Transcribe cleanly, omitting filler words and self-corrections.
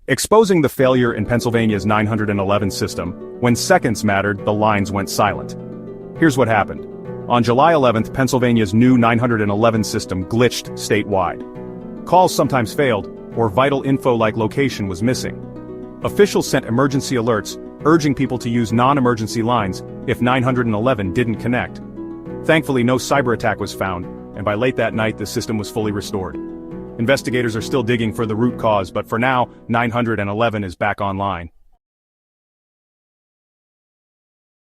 exposing the failure in Pennsylvania's 911 system. When seconds mattered, the lines went silent. Here's what happened. On July 11th, Pennsylvania's new 911 system glitched statewide. Calls sometimes failed, or vital info like location was missing. Officials sent emergency alerts, urging people to use non-emergency lines if 911 didn't connect. Thankfully, no cyber attack was found, and by late that night the system was fully restored. Investigators are still digging for the root cause, but for now, 911 is back online.